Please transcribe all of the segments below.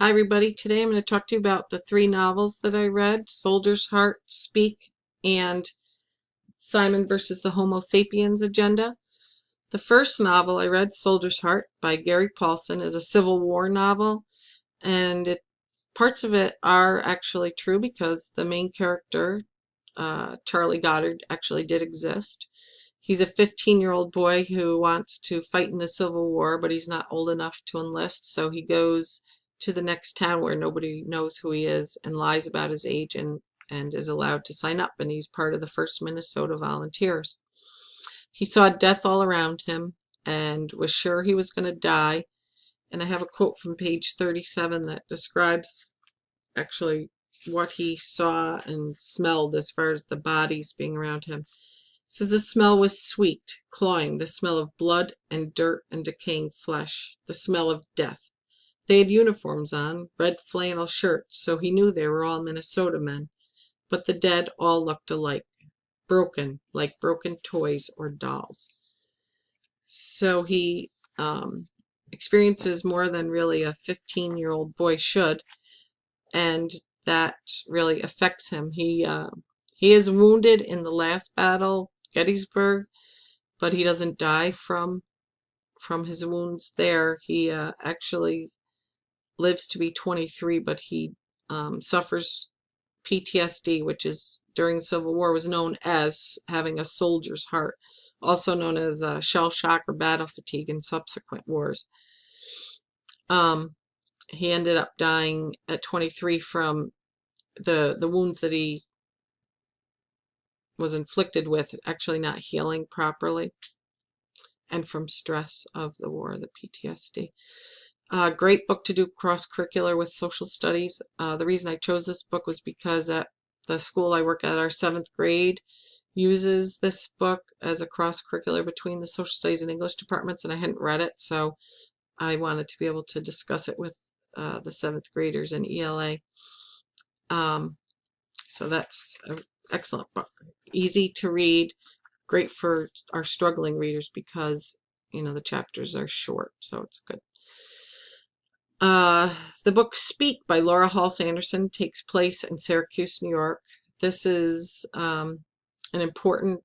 Hi, everybody. Today I'm going to talk to you about the three novels that I read: Soldier's Heart, Speak, and Simon versus the Homo sapiens Agenda. The first novel I read, Soldier's Heart by Gary Paulsen, is a Civil War novel, and parts of it are actually true because the main character, Charlie Goddard, actually did exist. He's a 15-year-old boy who wants to fight in the Civil War, but he's not old enough to enlist, so he goes to the next town where nobody knows who he is and lies about his age and is allowed to sign up, and he's part of the 1st Minnesota Volunteers. He saw death all around him and was sure he was going to die, and I have a quote from page 37 that describes actually what he saw and smelled as far as the bodies being around him. It says the smell was sweet, cloying, the smell of blood and dirt and decaying flesh, the smell of death. They had uniforms on, red flannel shirts, so he knew they were all Minnesota men, but the dead all looked alike, broken, like broken toys or dolls. So he experiences more than really a 15-year-old boy should, and that really affects him. He is wounded in the last battle, Gettysburg, but he doesn't die from his wounds there. He actually lives to be 23, but he suffers PTSD, which is during the Civil War was known as having a soldier's heart, also known as shell shock or battle fatigue in subsequent wars. He ended up dying at 23 from the wounds that he was inflicted with actually not healing properly, and from stress of the war, the PTSD. Great book to do cross-curricular with social studies. The reason I chose this book was because at the school I work at, our 7th grade uses this book as a cross-curricular between the social studies and English departments, and I hadn't read it, so I wanted to be able to discuss it with the 7th graders in ELA. So that's an excellent book. Easy to read, great for our struggling readers because, the chapters are short, so it's good. The book Speak by Laura Hall Sanderson takes place in Syracuse, New York. This is an important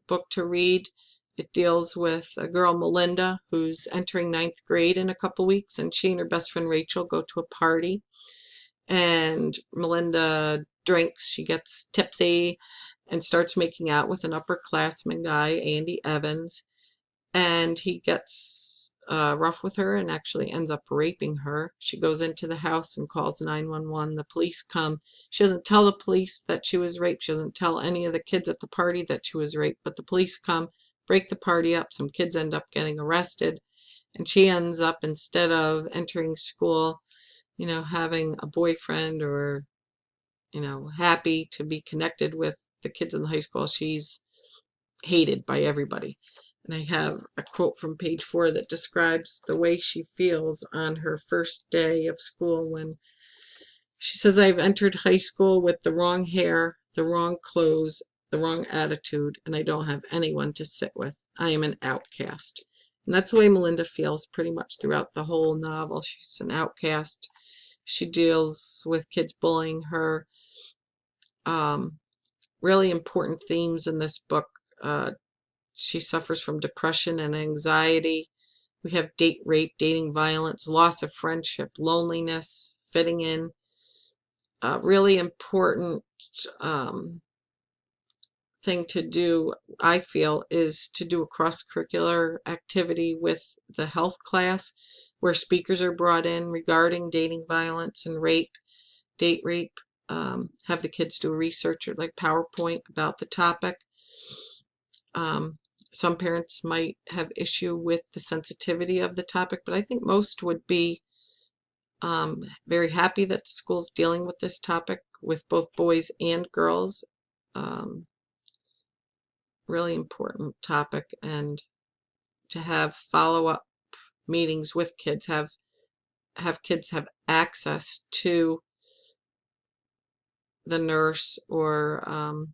book to read. It deals with a girl, Melinda, who's entering 9th grade in a couple weeks, and she and her best friend Rachel go to a party. And Melinda drinks, she gets tipsy, and starts making out with an upperclassman guy, Andy Evans. And he gets rough with her and actually ends up raping her. She goes into the house and calls 911. The police come. She doesn't tell the police that she was raped. She doesn't tell any of the kids at the party that she was raped, but the police come, break the party up. Some kids end up getting arrested, and she ends up, instead of entering school, having a boyfriend or, happy to be connected with the kids in the high school, she's hated by everybody. And I have a quote from page 4 that describes the way she feels on her first day of school when she says, "I've entered high school with the wrong hair, the wrong clothes, the wrong attitude, and I don't have anyone to sit with. I am an outcast." And that's the way Melinda feels pretty much throughout the whole novel. She's an outcast. She deals with kids bullying her. Really important themes in this book. She suffers from depression and anxiety. We have date rape, dating violence, loss of friendship, loneliness, fitting in. Really important thing to do, I feel, is to do a cross-curricular activity with the health class where speakers are brought in regarding dating violence and rape, date rape. Have the kids do research or like PowerPoint about the topic. Some parents might have issue with the sensitivity of the topic, but I think most would be very happy that the school's dealing with this topic with both boys and girls. Really important topic, and to have follow-up meetings with kids, have kids have access to the nurse or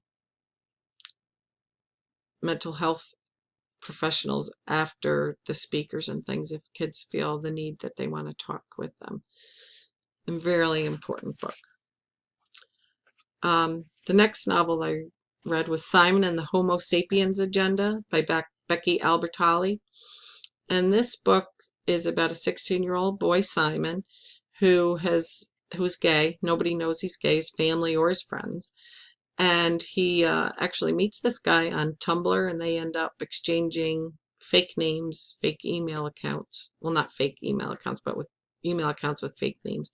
mental health professionals after the speakers and things if kids feel the need that they want to talk with them. A very important book. The next novel I read was Simon and the Homo Sapiens Agenda by Becky Albertalli. And this book is about a 16-year-old boy, Simon, who's gay. Nobody knows he's gay, his family or his friends. And he actually meets this guy on Tumblr, and they end up exchanging fake names, fake email accounts. Well, not fake email accounts, but with email accounts with fake names.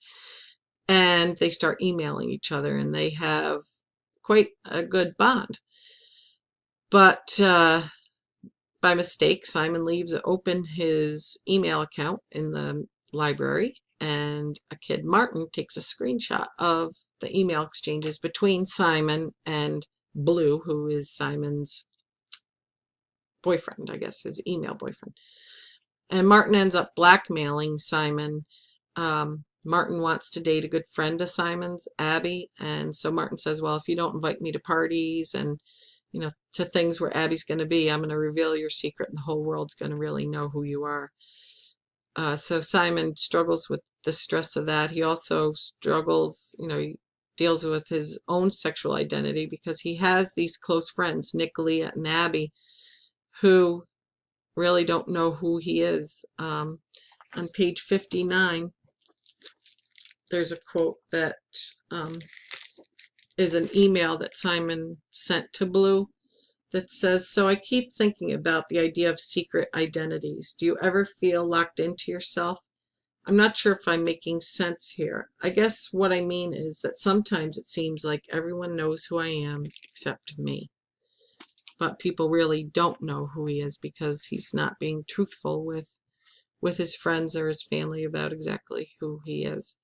And they start emailing each other, and they have quite a good bond. But by mistake, Simon leaves open his email account in the library, and a kid, Martin, takes a screenshot of the email exchanges between Simon and Blue, who is Simon's boyfriend, I guess, his email boyfriend. And Martin ends up blackmailing Simon. Martin wants to date a good friend of Simon's, Abby, and so Martin says, well, if you don't invite me to parties and to things where Abby's going to be, I'm going to reveal your secret and the whole world's going to really know who you are. So Simon struggles with the stress of that. He also struggles, he deals with his own sexual identity because he has these close friends, Nick, Leah, and Abby, who really don't know who he is. On page 59, there's a quote that is an email that Simon sent to Blue that says, so I keep thinking about the idea of secret identities. Do you ever feel locked into yourself? I'm not sure if I'm making sense here. I guess what I mean is that sometimes it seems like everyone knows who I am except me. But people really don't know who he is because he's not being truthful with his friends or his family about exactly who he is.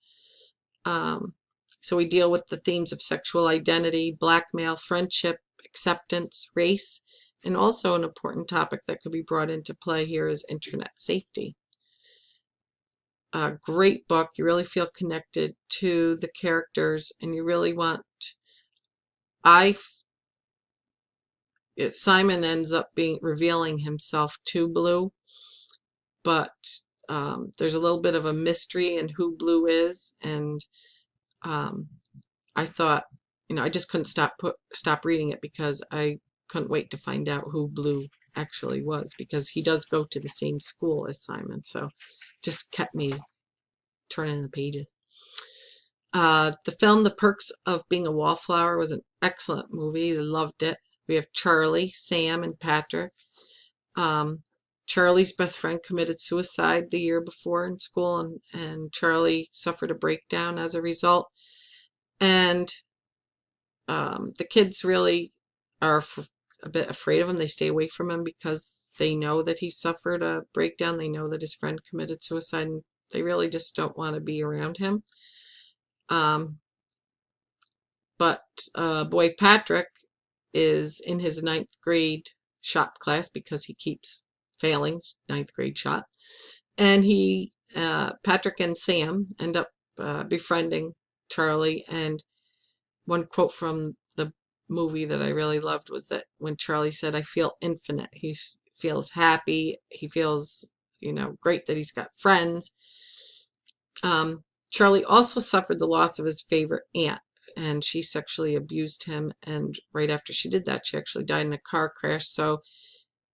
So we deal with the themes of sexual identity, blackmail, friendship, acceptance, race, and also an important topic that could be brought into play here is internet safety. A great book. You really feel connected to the characters, and you really want. Simon ends up revealing himself to Blue, but there's a little bit of a mystery in who Blue is, and I thought, I just couldn't stop reading it because I couldn't wait to find out who Blue actually was, because he does go to the same school as Simon, so just kept me turning the pages. The film The Perks of Being a Wallflower was an excellent movie. I loved it. We have Charlie, Sam, and Patrick. Charlie's best friend committed suicide the year before in school, and Charlie suffered a breakdown as a result. And the kids really are a bit afraid of him. They stay away from him because they know that he suffered a breakdown. They know that his friend committed suicide, and they really just don't want to be around him. But boy Patrick is in his 9th grade shop class because he keeps failing 9th grade shop. And Patrick and Sam end up befriending Charlie. And one quote from the movie that I really loved was that when Charlie said, I feel infinite. He feels happy. He feels, great that he's got friends. Charlie also suffered the loss of his favorite aunt, and she sexually abused him. And right after she did that, she actually died in a car crash. So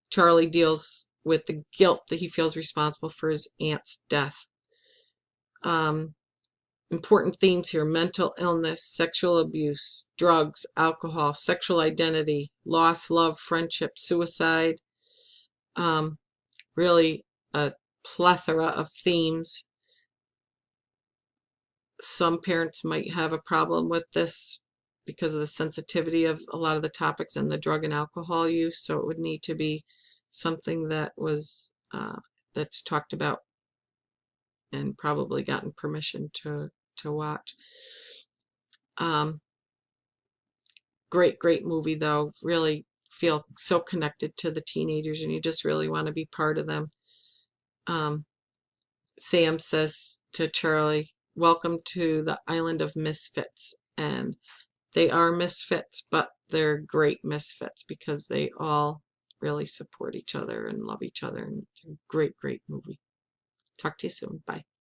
Charlie deals with the guilt that he feels responsible for his aunt's death. Important themes here: mental illness, sexual abuse, drugs, alcohol, sexual identity, loss, love, friendship, suicide. Really a plethora of themes. Some parents might have a problem with this because of the sensitivity of a lot of the topics and the drug and alcohol use, so it would need to be something that was that's talked about and probably gotten permission to watch. Great movie though. Really feel so connected to the teenagers, and you just really want to be part of them. Sam says to Charlie, welcome to the island of misfits. And they are misfits, but they're great misfits because they all really support each other and love each other. And it's a great movie. Talk to you soon. Bye.